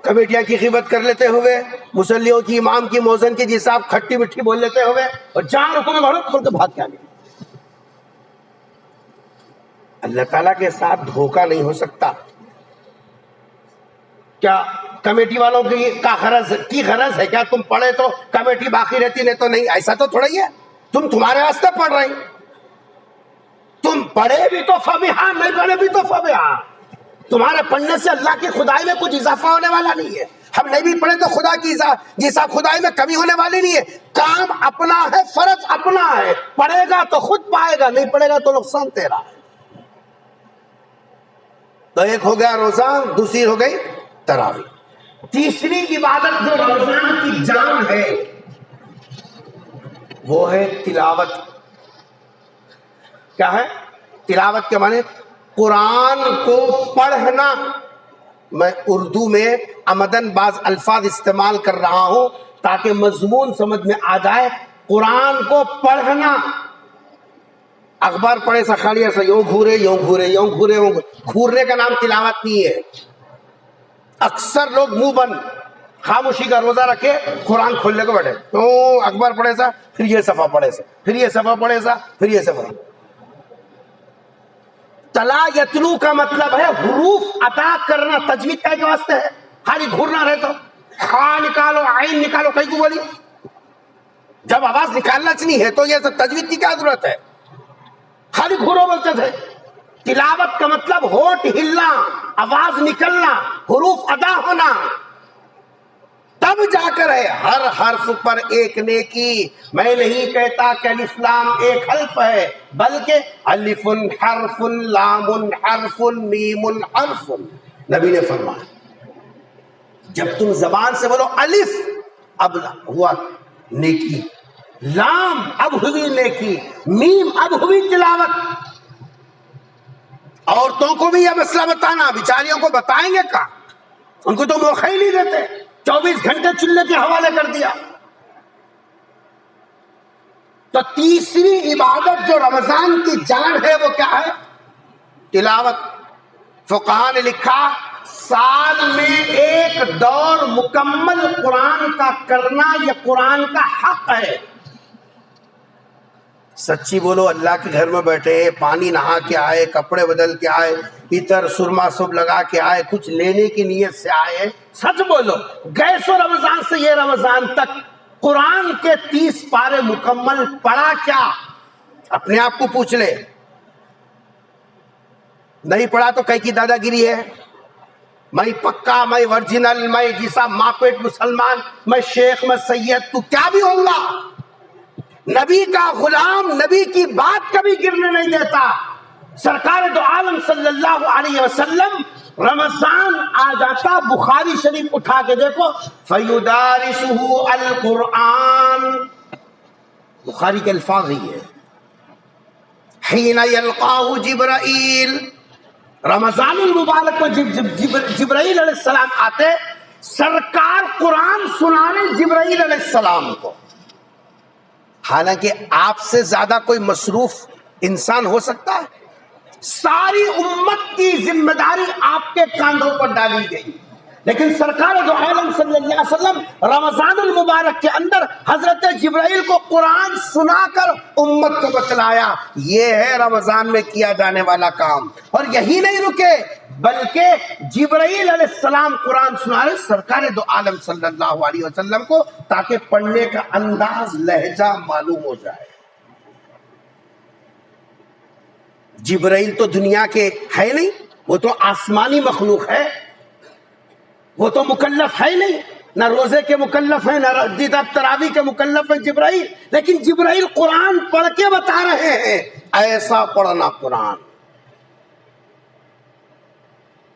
کمیٹیاں کی غیبت کر لیتے ہوئے، مصلیوں کی، امام کی، موذن کی جی صاحب کھٹی مٹھی بول لیتے ہوئے، اور جہاں رکوع میں بڑھو کھول کے بھاگ کے آگے۔ اللہ تعالیٰ کے ساتھ دھوکہ نہیں ہو سکتا۔ کیا کمیٹی والوں کی غرض ہے کیا تم پڑھے تو کمیٹی باقی رہتی، نہیں تو نہیں؟ ایسا تو تھوڑا ہی ہے، تمہارے واسطے پڑھ رہے ہیں، تم پڑھے بھی تو فبہا، نہیں پڑھے بھی تو فبہا، تمہارے پڑھنے سے اللہ کی خدائی میں کچھ اضافہ ہونے والا نہیں ہے، ہم نہیں بھی پڑھے تو خدا کی جیسا خدائی میں کمی ہونے والی نہیں ہے، کام اپنا ہے، فرض اپنا ہے، پڑھے گا تو خود پائے گا، نہیں پڑھے گا تو نقصان تیرا ہے۔ تو ایک ہو گیا روزہ، دوسری ہو گئی تراویح، تیسری عبادت جو رمضان کی جان ہے وہ ہے تلاوت۔ کیا ہے تلاوت کے معنی؟ قرآن کو پڑھنا۔ میں اردو میں عمدن بعض الفاظ استعمال کر رہا ہوں تاکہ مضمون سمجھ میں آ جائے۔ قرآن کو پڑھنا، اخبار پڑھے سا خالی ایسا یوں گھورے یوں گھورے یوں گھورے یوں گھورنے کا نام تلاوت نہیں ہے۔ اکثر لوگ منہ بند خاموشی کا روزہ رکھے، قرآن کھولنے کو بیٹھے، تو اخبار پڑھے سا، پھر یہ صفحہ پڑھے سا، پھر یہ صفحہ پڑھے سا، پھر یہ صفحہ۔ تلا یتلو کا مطلب ہے حروف ادا کرنا، تجوید کے واسطے ہے، خالی گھورنا رہے تو خا نکالو عین نکالو، کہیں کو بولی جب آواز نکالنا چاہیے ہے تو یہ سب تجوید کی کیا ضرورت ہے، خالی گھورو بولتے تھے۔ تلاوت کا مطلب ہونٹ ہلنا، آواز نکلنا، حروف ادا ہونا، تب جا کر ہے ہر حرف پر ایک نیکی۔ میں نہیں کہتا کہ الف لام ایک حرف ہے، بلکہ الف حرف، لام حرف، میم حرف۔ نبی نے فرمایا جب تم زبان سے بولو الف، اب ہوا نیکی، لام اب ہوئی نیکی، میم اب ہوئی تلاوت۔ عورتوں کو بھی یہ مسئلہ بتانا، بیچاریوں کو بتائیں گے کہاں، ان کو تو موقع ہی نہیں دیتے، 24 گھنٹے چولہے کے حوالے کر دیا۔ تو تیسری عبادت جو رمضان کی جان ہے وہ کیا ہے؟ تلاوت۔ فقہاء نے لکھا سال میں ایک دور مکمل قرآن کا کرنا یہ قرآن کا حق ہے۔ سچی بولو، اللہ کے گھر میں بیٹھے، پانی نہا کے آئے، کپڑے بدل کے آئے، عطر سرما سب لگا کے آئے، کچھ لینے کی نیت سے آئے، سچ بولو گئے سو رمضان سے یہ رمضان تک قرآن کے 30 پارے مکمل پڑھا کیا؟ اپنے آپ کو پوچھ لے، نہیں پڑھا تو کئی کی دادا گیری ہے، میں پکا، میں ورجنل، میں جیسا ماپیٹ مسلمان، میں شیخ، میں سید، تو کیا بھی ہوں گا، نبی کا غلام نبی کی بات کبھی گرنے نہیں دیتا۔ سرکار دو عالم صلی اللہ علیہ وسلم رمضان آ جاتا، بخاری شریف اٹھا کے دیکھو، فَيُدَارِسُهُ الْقُرْآنِ، بخاری کے الفاظ ہی ہے، حِينَ يَلْقَاهُ جِبْرَائِيل، رمضان المبارک میں جبرائیل علیہ السلام آتے، سرکار قرآن سنانے جبرائیل علیہ السلام کو۔ حالانکہ آپ سے زیادہ کوئی مصروف انسان ہو سکتا ہے؟ ساری امت کی ذمہ داری آپ کے کاندھوں پر ڈالی گئی، لیکن سرکار دو عالم صلی اللہ علیہ وسلم رمضان المبارک کے اندر حضرت جبرائیل کو قرآن سنا کر امت کو بتلایا یہ ہے رمضان میں کیا جانے والا کام. اور یہی نہیں رکے بلکہ جبرائیل علیہ السلام قرآن سنا رہے سرکار دو عالم صلی اللہ علیہ وسلم کو تاکہ پڑھنے کا انداز لہجہ معلوم ہو جائے. جبرائیل تو دنیا کے ہے نہیں، وہ تو آسمانی مخلوق ہے، وہ تو مکلف ہے نہیں، نہ روزے کے مکلف ہیں نہ دیدہ تراویح کے مکلف ہیں جبرائیل. لیکن جبرائیل قرآن پڑھ کے بتا رہے ہیں ایسا پڑھنا قرآن.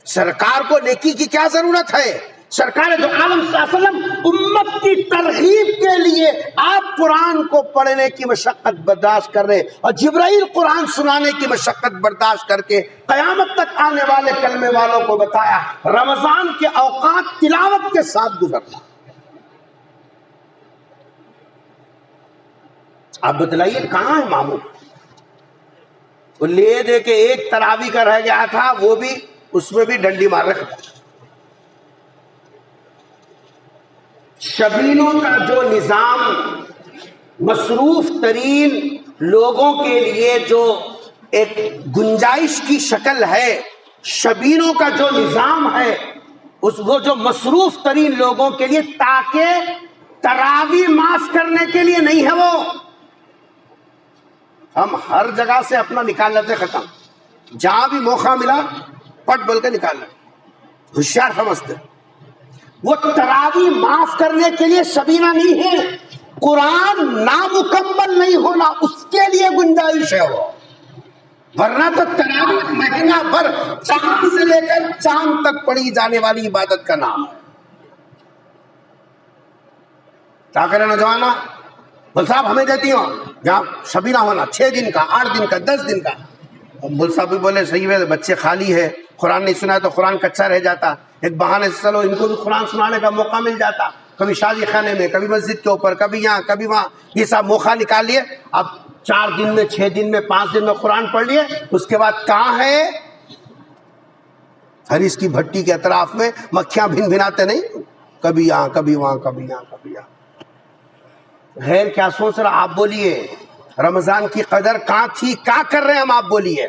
سرکار کو نیکی کی کیا ضرورت ہے؟ سرکار دو عالم صلی اللہ علیہ وسلم امت کی ترغیب کے لیے آپ قرآن کو پڑھنے کی مشقت برداشت کر رہے، اور جبرائیل قرآن سنانے کی مشقت برداشت کر کے قیامت تک آنے والے کلمے والوں کو بتایا رمضان کے اوقات تلاوت کے ساتھ گزرنا. آپ بتلائیے کہاں ہے معمول؟ وہ لے دے کے ایک تراویح کا رہ گیا تھا، وہ بھی اس میں بھی ڈنڈی مار رکھا. شبینوں کا جو نظام مصروف ترین لوگوں کے لیے جو ایک گنجائش کی شکل ہے، شبینوں کا جو نظام ہے وہ جو مصروف ترین لوگوں کے لیے تاکہ تراویح معاف کرنے کے لیے نہیں ہے. وہ ہم ہر جگہ سے اپنا نکال لیتے ختم، جہاں بھی موقع ملا پٹ بول کے نکال لیں، ہوشیار سمجھتے. وہ تراویح معاف کرنے کے لیے شبینہ نہیں ہے، قرآن نامکمل نہیں ہونا اس کے لیے گنجائش ہے وہ. ورنہ تو تراویح مہینہ بھر چاند سے لے کر چاند تک پڑھی جانے والی عبادت کا نام ہے. کیا کرے نوجوانہ؟ بول صاحب ہمیں دیتی ہو جہاں شبینہ ہونا 6 دن کا 8 دن کا 10 دن کا. بول صاحب بھی بولے صحیح ہے، بچے خالی ہے، قرآن نہیں سنا تو قرآن کچا رہ جاتا، ایک بہانے سے چلو ان کو بھی قرآن سنانے کا موقع مل جاتا. کبھی شادی خانے میں، کبھی مسجد کے اوپر، کبھی یہاں کبھی وہاں، یہ سب موقع نکال لیے. اب 4 دن میں 6 دن میں 5 دن میں قرآن پڑھ لیے، اس کے بعد کہاں ہے؟ حریص کی بھٹی کے اطراف میں مکھیاں بھن بھناتے نہیں، کبھی یہاں کبھی وہاں کبھی یہاں کبھی یہاں. غیر کیا سوچ رہا؟ آپ بولیے رمضان کی قدر کہاں تھی؟ کیا کر رہے ہیں ہم؟ آپ بولیے.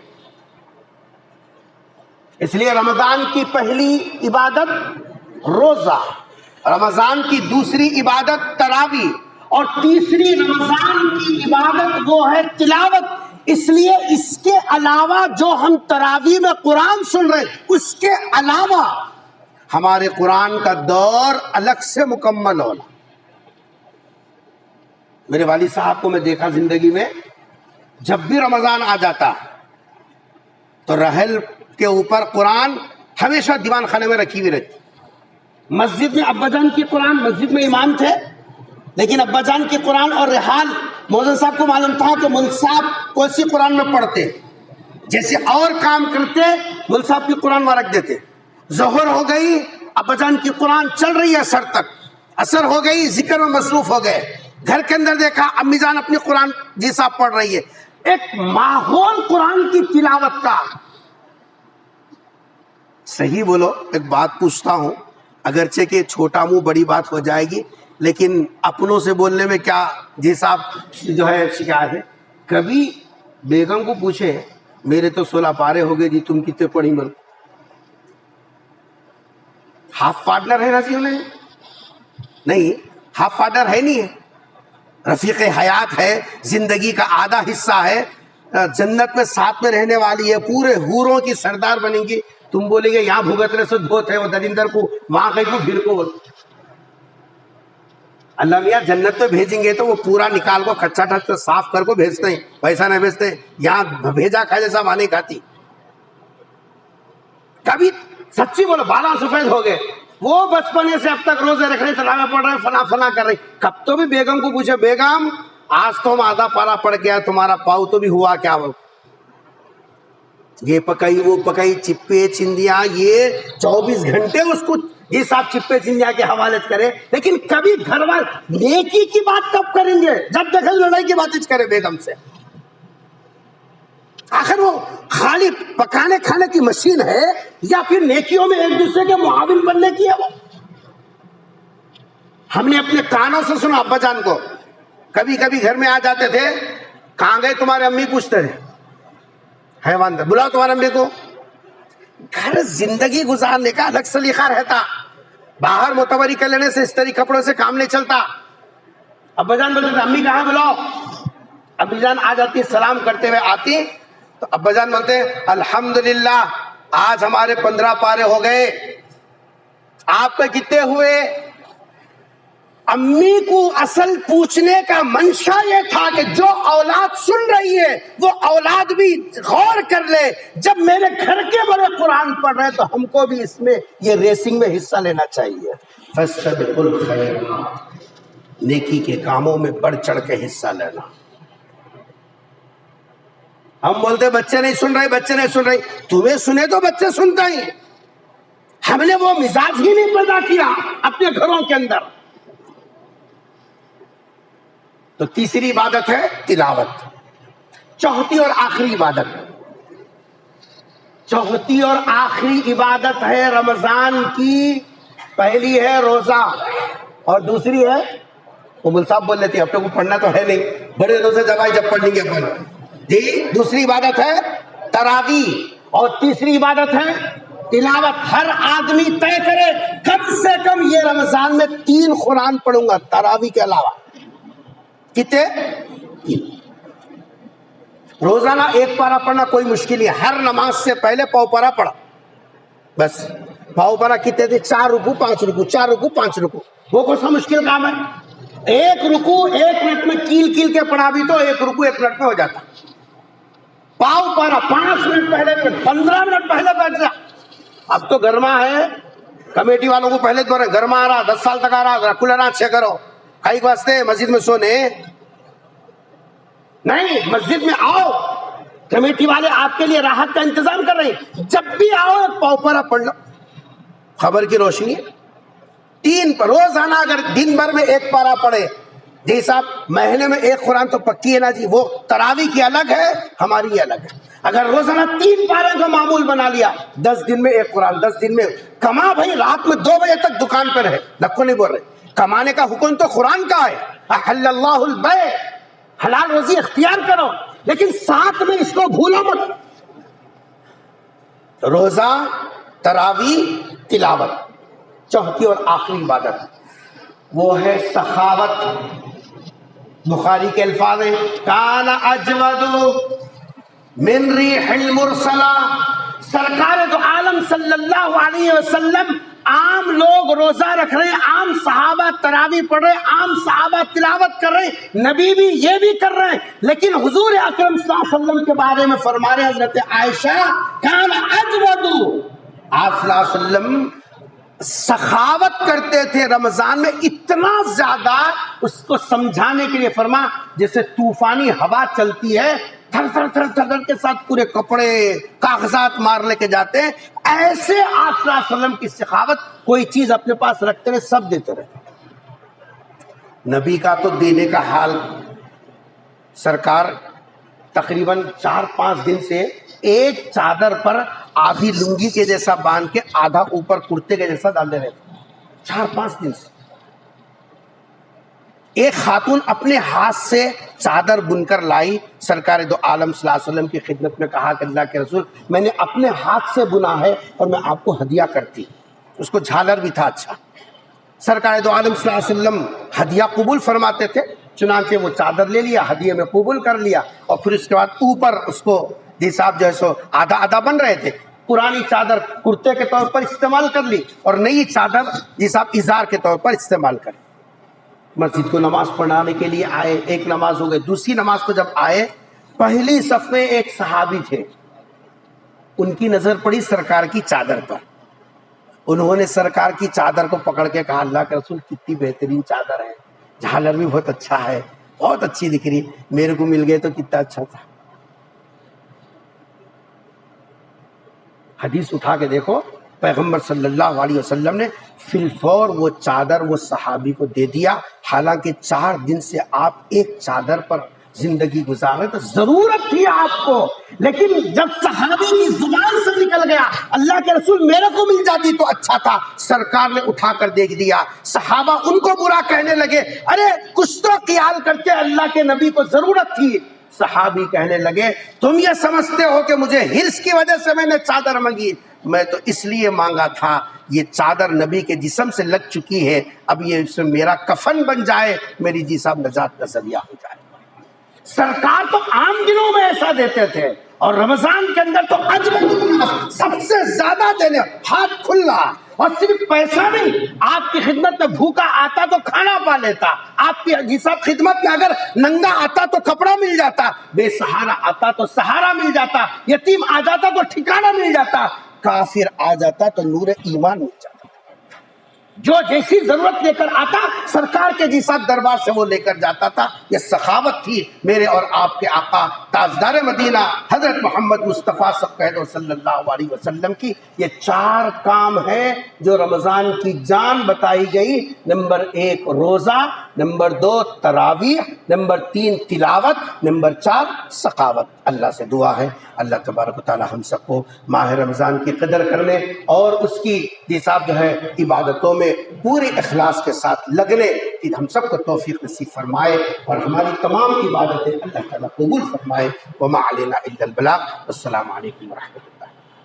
اس لیے رمضان کی پہلی عبادت روزہ، رمضان کی دوسری عبادت تراویح، اور تیسری رمضان کی عبادت وہ ہے تلاوت. اس لیے اس کے علاوہ جو ہم تراویح میں قرآن سن رہے اس کے علاوہ ہمارے قرآن کا دور الگ سے مکمل ہونا. میرے والد صاحب کو میں دیکھا زندگی میں، جب بھی رمضان آ جاتا تو رحل کے اوپر قرآن ہمیشہ دیوان خانے میں رکھی ہوئی رہتی. مسجد میں ابا جان کی قرآن، مسجد میں امام تھے لیکن ابا جان کی قرآن اور رحال مولانا صاحب کو معلوم تھا کہ مولانا صاحب کوسی قرآن میں پڑھتے، جیسے اور کام کرتے مولانا صاحب کی قرآن وہاں رکھ دیتے. ظہر ہو گئی ابا جان کی قرآن چل رہی ہے اثر تک، اثر ہو گئی ذکر میں مصروف ہو گئے. گھر کے اندر دیکھا امی جان اپنی قرآن جی صاحب پڑھ رہی ہے. ایک ماحول قرآن کی تلاوت کا. صحیح بولو، ایک بات پوچھتا ہوں، اگرچہ کہ چھوٹا منہ بڑی بات ہو جائے گی، لیکن اپنوں سے بولنے میں کیا جی صاحب جو ہے شکایت ہے؟ کبھی بیگم کو پوچھے میرے تو 16 پارے ہو گئے جی، تم کتنے پڑھی؟ مر ہاف پارٹنر ہے نا جی؟ انہیں نہیں، ہاف پارٹنر ہے نہیں ہے، رفیق حیات ہے، زندگی کا آدھا حصہ ہے، جنت میں ساتھ میں رہنے والی ہے، پورے حوروں کی سردار بنیں گی. تم بولیں گے یہاں بھگتنے سے دھوت ہے وہ دریندر کو، وہاں کہیں کو بھیڑ کو. اللہ میاں جنت میں بھیجیں گے تو وہ پورا نکال کو کچا ٹچ صاف کر کو بھیجتے ہیں، پیسہ نہیں بھیجتے. یہاں بھیجا کھا جیسا وہاں نہیں کھاتی. کبھی سچی بولو بالا سفید ہو گئے، وہ بچپنے سے اب تک روزے رکھ رہے، تلاوت پڑھ رہے، فلاں فلاں کر رہے. کب تو بھی بیگم کو پوچھے بیگم آج تو ہم آدھا پارا پڑ گیا، تمہارا پاؤ تو بھی ہوا کیا؟ یہ پکائی وہ پکائی، چپے چندیاں، یہ 24 گھنٹے اس کو یہ صاحب چپے چندیاں کے حوالے کرے. لیکن کبھی گھر والے نیکی کی بات کب کریں گے؟ جب دیکھیں لڑائی کی بات کرے بیگم سے. آخر وہ خالی پکانے کھانے کی مشین ہے یا پھر نیکیوں میں ایک دوسرے کے معاون بننے کی ہے وہ؟ ہم نے اپنے کانوں سے سنا ابا جان کو کبھی کبھی گھر میں آ جاتے تھے، کہاں گئے تمہارے امی، پوچھتے تھے حیوان بلاؤ تمہارے امی کو. گھر زندگی گزارنے کا الگ سلیقہ رہتا، باہر معتبری کر لینے سے استری کپڑوں سے کام نہیں چلتا. ابا جان بولتے تھے امی کہاں بلاؤ، امی جان آ جاتی، سلام کرتے ہوئے آتی تو ابا جان بولتے الحمدللہ آج ہمارے 15 پارے ہو گئے، آپ کے کتنے ہوئے؟ امی کو اصل پوچھنے کا منشا یہ تھا کہ جو اولاد سن رہی ہے وہ اولاد بھی غور کر لے، جب میرے گھر کے بڑے قرآن پڑھ رہے تو ہم کو بھی اس میں یہ ریسنگ میں حصہ لینا چاہیے. فاستبقوا الخیرات، نیکی کے کاموں میں بڑھ چڑھ کے حصہ لینا. ہم بولتے بچے نہیں سن رہے، بچے نہیں سن رہے. تمہیں سنے تو بچے سنتے ہی، ہم نے وہ مزاج ہی نہیں پیدا کیا اپنے گھروں کے اندر. تو تیسری عبادت ہے تلاوت. چوتھی اور آخری عبادت، چوتھی اور آخری عبادت ہے رمضان کی. پہلی ہے روزہ اور دوسری ہے وہ مل صاحب بول لیتی اپنے کو پڑھنا تو ہے نہیں، بڑے روزے جب آئے جب پڑھ لیں گے اپن جی. دوسری عبادت ہے تراویح اور تیسری عبادت ہے تلاوت. ہر آدمی طے کرے کم سے کم یہ رمضان میں 3 قرآن پڑھوں گا تراویح کے علاوہ. کتنے؟ 3. روزانہ 1 پارہ پڑھنا کوئی مشکل نہیں، ہر نماز سے پہلے پاؤ پارہ پڑھا بس. پاؤ پارہ کتنے تھے؟ 4 رکوع 5 رکوع، 4 رکوع 5 رکوع. وہ کون سا مشکل کام ہے؟ 1 رکوع 1 منٹ میں کیل کیل کے پڑھا بھی تو 1 رکوع 1 منٹ میں ہو جاتا. پاؤ پارہ 5 منٹ پہلے 15 منٹ پہلے بیٹھ جا. اب تو گرما ہے، کمیٹی والوں کو پہلے تو گرما آ رہا، 10 سال تک آ رہا، کولر اچھے کرو. کئی واسطے مسجد میں سونے نہیں، مسجد میں آؤ، کمیٹی والے آپ کے لیے راحت کا انتظام کر رہے ہیں. جب بھی آؤ پاؤ پارہ پڑھ لو. خبر کی روشنی 3 پر روزانہ اگر دن بھر میں 1 پارہ پڑھے جی صاحب، مہینے میں 1 قرآن تو پکی ہے نا جی. وہ تراویح کی الگ ہے، ہماری یہ الگ ہے. اگر روزانہ 3 پارے کو معمول بنا لیا، 10 دن میں 1 قرآن، 10 دن میں کما. بھائی رات میں 2 بجے تک دکان پر ہے، نکو نہیں بول رہے. کمانے کا حکم تو قرآن کا ہے، احل اللہ البیع، حلال روزی اختیار کرو، لیکن ساتھ میں اس کو بھولو مت. روزہ، تراویح، تلاوت. چوتھی اور آخری عبادت وہ ہے سخاوت. بخاری کے الفاظ ہیں کان اجود من ریح المرسلہ. سرکار دو عالم صلی اللہ علیہ وسلم، عام لوگ روزہ رکھ رہے ہیں، عام صحابہ تراویح پڑھ رہے ہیں، عام صحابہ تلاوت کر رہے ہیں، نبی بھی یہ بھی کر رہے ہیں، لیکن حضور اکرم صلی اللہ علیہ وسلم کے بارے میں فرما رہے ہیں حضرت عائشہ کان اجود، آپ صلی اللہ علیہ وسلم سخاوت کرتے تھے رمضان میں اتنا زیادہ. اس کو سمجھانے کے لیے فرما جیسے طوفانی ہوا چلتی ہے، تھر تھر تھر تھر کے ساتھ پورے کپڑے کاغذات مار لے کے جاتے ہیں، ایسے آپ صلی اللہ علیہ وسلم کی سخاوت. کوئی چیز اپنے پاس رکھتے رہے، سب دیتے رہے. نبی کا تو دینے کا حال، سرکار تقریباً 4-5 دن سے ایک چادر پر آدھی لنگی کے جیسا باندھ کے آدھا اوپر کرتے کے جیسا ڈالے رہے تھے 4-5 دن سے. ایک خاتون اپنے ہاتھ سے چادر بن کر لائی، سرکار دو عالم صلی اللہ علیہ وسلم کی خدمت میں کہا کہ اللہ کے رسول میں نے اپنے ہاتھ سے بنا ہے اور میں آپ کو ہدیہ کرتی. اس کو جھالر بھی تھا اچھا. سرکار دو عالم صلی اللہ علیہ وسلم ہدیہ قبول فرماتے تھے، چنانچہ وہ چادر لے لیا، ہدیے میں قبول کر لیا، اور پھر اس کے بعد اوپر اس کو جی صاحب جو ہے سو آدھا آدھا بن رہے تھے. پرانی چادر کرتے کے طور پر استعمال کر لی اور نئی چادر جی صاحب اظہار کے طور پر استعمال کر لی. مسجد کو نماز پڑھانے کے لیے آئے، ایک نماز ہو گئی. دوسری نماز کو جب آئے، پہلی صف میں ایک صحابی تھے، ان کی نظر پڑی سرکار کی چادر پر. انہوں نے سرکار کی چادر کو پکڑ کے کہا اللہ کے رسول کتنی بہترین چادر ہے، جھالر بھی بہت اچھا ہے، بہت اچھی دکھ رہی، میرے کو مل گئے تو کتنا اچھا تھا. حدیث اٹھا کے دیکھو، پیغمبر صلی اللہ علیہ وسلم نے فی الفور وہ چادر وہ صحابی کو دے دیا. حالانکہ 4 دن سے آپ ایک چادر پر زندگی گزارے تو ضرورت تھی آپ کو، لیکن جب صحابی کی زبان سے نکل گیا اللہ کے رسول میرے کو مل جاتی تو اچھا تھا، سرکار نے اٹھا کر دیکھ دیا، صحابہ ان کو برا کہنے لگے، ارے کچھ تو خیال کرتے اللہ کے نبی کو ضرورت تھی۔ صحابی کہنے لگے تم یہ سمجھتے ہو کہ مجھے ہرس کی وجہ سے میں نے چادر مانگی؟ میں تو اس لیے مانگا تھا یہ چادر نبی کے جسم سے لگ چکی ہے، اب یہ اس میں میرا کفن بن جائے، میری جی صاحب نجات کا ذریعہ ہو جائے۔ سرکار تو عام دنوں میں ایسا دیتے تھے، اور رمضان کے اندر تو اجمل سب سے زیادہ دینے، ہاتھ کھلا، اور صرف پیسہ نہیں، آپ کی خدمت میں بھوکا آتا تو کھانا پا لیتا، آپ کی جی صاحب خدمت میں اگر ننگا آتا تو کپڑا مل جاتا، بے سہارا آتا تو سہارا مل جاتا، یتیم آ جاتا تو ٹھکانہ مل جاتا، کافر آ جاتا تو نور ایمان مل جاتا۔ جو جیسی ضرورت لے کر آتا سرکار کے جی صاحب دربار سے وہ لے کر جاتا تھا۔ یہ سخاوت تھی میرے اور آپ کے آقا تاجدار مدینہ حضرت محمد مصطفیٰ صلی اللہ علیہ وسلم کی۔ یہ 4 کام ہیں جو رمضان کی جان بتائی گئی۔ نمبر 1 روزہ، نمبر 2 تراویح، نمبر 3 تلاوت، نمبر 4 سخاوت۔ اللہ سے دعا ہے اللہ تبارک و تعالی ہم سب کو ماہ رمضان کی قدر کرنے اور اس کی جی صاحب جو ہے عبادتوں میں پورے اخلاص کے ساتھ لگنے کی ہم سب کو توفیق نصیب فرمائے، اور ہماری تمام عبادتیں اللہ تعالیٰ قبول فرمائے۔ وما علینا الا البلاغ۔ السلام علیکم ورحمۃ اللہ۔